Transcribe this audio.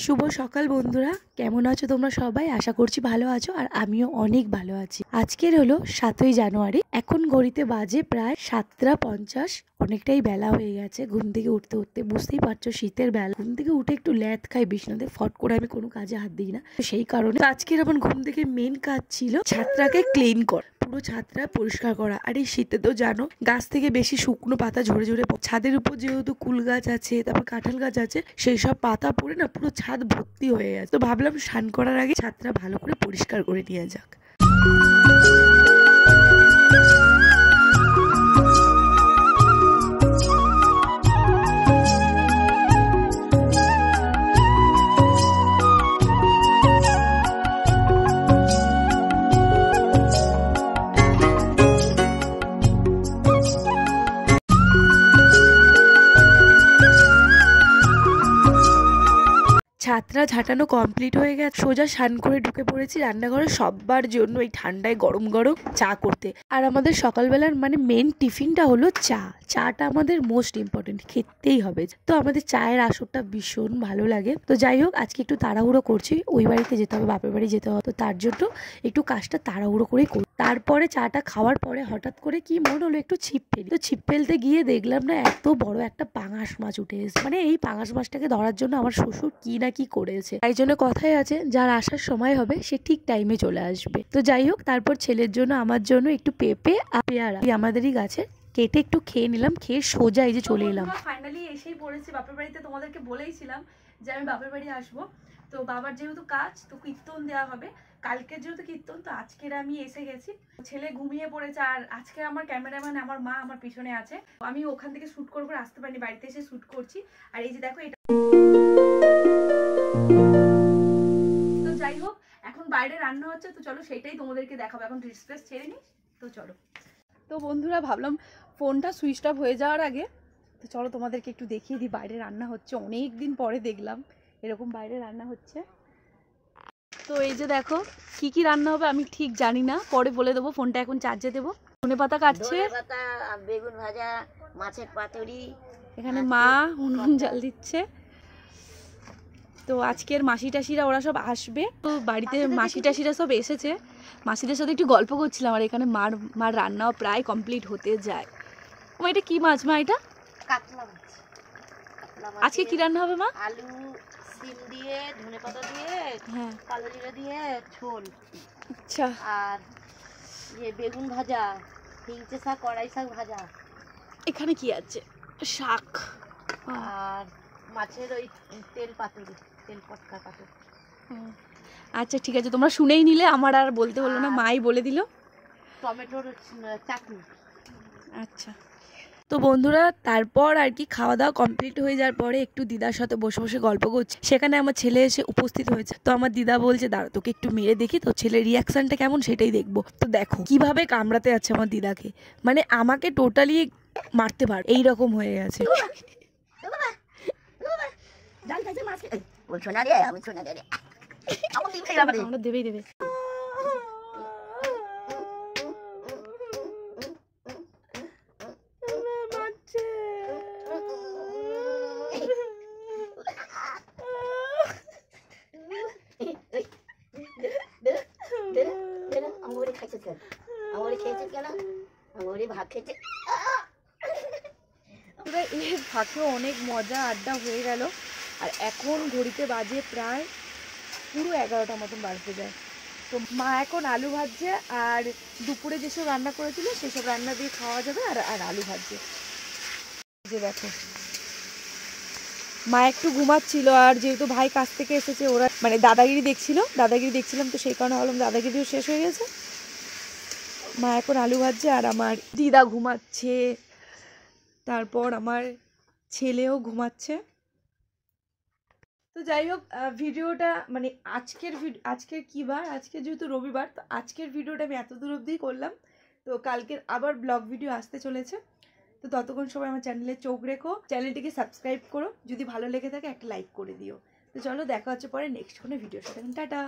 শুভ সকাল বন্ধুরা, কেমন আছো তোমরা সবাই? আশা করছি ভালো আছো, আর আমিও অনেক ভালো আছি। আজকের হলো 7ই জানুয়ারি। এখন ঘড়িতে বাজে প্রায় 7:50। অনেকটাই বেলা হয়ে গেছে। ঘুম থেকে উঠতে উঠতে বুঝতেই পারছো শীতের বেলা। ঘুম থেকে উঠে একটু ল্যাদ খাই বিছানাতে, ফট করে আমি কোনো কাজে হাত দিই না। সেই কারণে আজকের আমার ঘুম থেকে মেন কাজ ছিল ছাদটাকে ক্লিন করা, পুরো ছাদটা পরিষ্কার করা। আর এই শীতে তো জানো গাছ থেকে বেশি শুকনো পাতা ঝরে ঝরে ছাদের উপর যেহেতু কুল গাছ আছে, তারপর কাঁঠাল গাছ আছে, সেই সব পাতা পড়ে না পুরো ছাদ ভর্তি হয়ে গেছে। তো ভাবলাম স্নান করার আগে ছাদটা ভালো করে পরিষ্কার করে নিয়ে যাক। ছাদটা ঝাঁটানো কমপ্লিট হয়ে গেছে। সোজা স্নান করে ঢুকে পড়েছি রান্নাঘরে সবার জন্য এই ঠান্ডায় গরম গরম চা করতে। আর আমাদের সকালবেলার মেন টিফিনটা হলো চা। চাটা আমাদের মোস্ট ইম্পর্টেন্ট, খেতেই হবে। তো আমাদের চায়ের আসরটা ভীষণ ভালো লাগে। তো যাই হোক, আজকে একটু তাড়াহুড়ো করছি, ওই বাড়িতে যেতে হবে, বাপের বাড়ি যেতে হবে। তো তার জন্য একটু কাজটা তাড়াহুড়ো করে করি। তারপরে চাটা খাওয়ার পরে হঠাৎ করে কি মন হলো একটু ছিপ ফেলি। তো ছিপ ফেলতে গিয়ে দেখলাম না এত বড় একটা পাঙাশ মাছ উঠে এসেছে। এই পাঙাশ মাছটাকে ধরার জন্য আমার শ্বশুর কি না কি করেছে। তাই জন্য কথাই আছে, যার আসার সময় হবে সে ঠিক টাইমে চলে আসবে। তো যাই হোক, তারপর ছেলের জন্য আমার জন্য একটু পেঁপে আর পেয়ারা আমাদেরই গাছে কেটে একটু খেয়ে নিলাম। খেয়ে সোজা এই যে চলে এলাম। ফাইনালি এসেই পড়েছি বাপের বাড়িতে। তোমাদেরকে বলেইছিলাম যে আমি বাপের বাড়ি আসবো। তো বাবার যেহেতু কাজ, তো কীর্তন দেওয়া হবে কালকের, যেহেতু কীর্তন, তো আজকের আমি এসে গেছি। ছেলে ঘুমিয়ে পড়েছে, আর আজকে আমার ক্যামেরাম্যান আমার মা আমার পিছনে আছে। আমি ওখান থেকে শুট করে আসতে পারিনি, বাড়িতে এসে শুট করছি। আর এই যে দেখো, এটা তো যাই হোক, এখন বাইরে রান্না হচ্ছে, তো চলো সেটাই তোমাদেরকে দেখাবো। এখন ড্রেস ফ্রেস ছেড়ে নিই, তো চলো। তো বন্ধুরা, ভাবলাম ফোনটা সুইচ অফ হয়ে যাওয়ার আগে তো চলো তোমাদেরকে একটু দেখিয়ে দিই বাইরে রান্না হচ্ছে। অনেক দিন পরে দেখলাম এরকম বাইরে রান্না হচ্ছে। তো এই যে দেখো কি কি রান্না হবে আমি ঠিক জানি না, পরে বলে দেবো। ফোনটা এখন চার্জে দেবো। ধনেপাতা কাটছে, বেগুন ভাজা, মাছের পাতুরি, এখানে মা উনুন জাল দিচ্ছে। তো আজকের মাসি টাসিরা ওরা সব আসবে, তো বাড়িতে মাসি টাসিরা সব এসেছে। মাসিদের সাথে একটু গল্প করছিলাম, আর এখানে মার রান্নাও প্রায় কমপ্লিট হতে যায়। ও এটা কি মাছ মা? এটা কাতলা মাছ। আজকে কি রান্না হবে মা? আলু, সিম দিয়ে, ধনেপাতা দিয়ে, হ্যাঁ, কালো জিরা দিয়ে ঝোল। আচ্ছা। আর বেগুন ভাজা, হিংচে শাক, কড়াই শাক ভাজা। এখানে কি আছে? শাক। আর মাছের ওই তেল পাতুরি, তেল পটকা পাতুরি। আচ্ছা ঠিক আছে, তোমরা শুনেই নিলে, আমার আর বলতে হলো না, মাই বলে দিল। টমেটোর চাটনি। আচ্ছা। তো বন্ধুরা, তারপর আর কি খাওয়া দাওয়া কমপ্লিট হয়ে যাওয়ার পরে একটু দিদার সাথে বসে বসে গল্প করছি। সেখানে আমার ছেলে এসে উপস্থিত হয়েছে। তো আমার দিদা বলছে দাঁড়া তোকে একটু মেরে দেখি তো ছেলের রিয়াকশনটা কেমন, সেটাই দেখবো। তো দেখো কিভাবে কামড়াতে যাচ্ছে আমার দিদাকে, আমাকে টোটালি মারতে পার এইরকম হয়ে গেছে। দেবেই দেবে। এর ফাঁকেও অনেক মজা আড্ডা হয়ে গেল। আর এখন ঘড়িতে বাজে প্রায় পুরো 11টা মতন বাজতে যায়। তো মা এখন আলু ভাজছে, আর দুপুরে যেসব রান্না করেছিল সেসব রান্না দিয়ে খাওয়া যাবে। আর আলু ভাজছে। যে দেখো মা একটু ঘুমাচ্ছিল, আর যেহেতু ভাই কাছ থেকে এসেছে, ওরা দাদাগিরি দেখছিলাম, তো সেই কারণে ভাবলাম দাদাগিরিও শেষ হয়ে গেছে। মা এখন আলু ভাজছে, আর আমার দিদা ঘুমাচ্ছে, তারপর আমার ছেলেও ঘুমাচ্ছে। তো যাই হোক, ভিডিওটা আজকের কি বার, আজকে যেহেতু রবিবার, তো আজকের ভিডিওটা আমি এত দূর অবধিই করলাম। তো কালকের আবার ব্লগ ভিডিও আসতে চলেছে। তো ততক্ষণ সবাই আমার চ্যানেলে চোখ রেখো, চ্যানেলটিকে সাবস্ক্রাইব করো, যদি ভালো লেগে থাকে একটা লাইক করে দিও। তো চলো দেখা হচ্ছে পরে নেক্সট কোনো ভিডিওর সাথে। টাটা।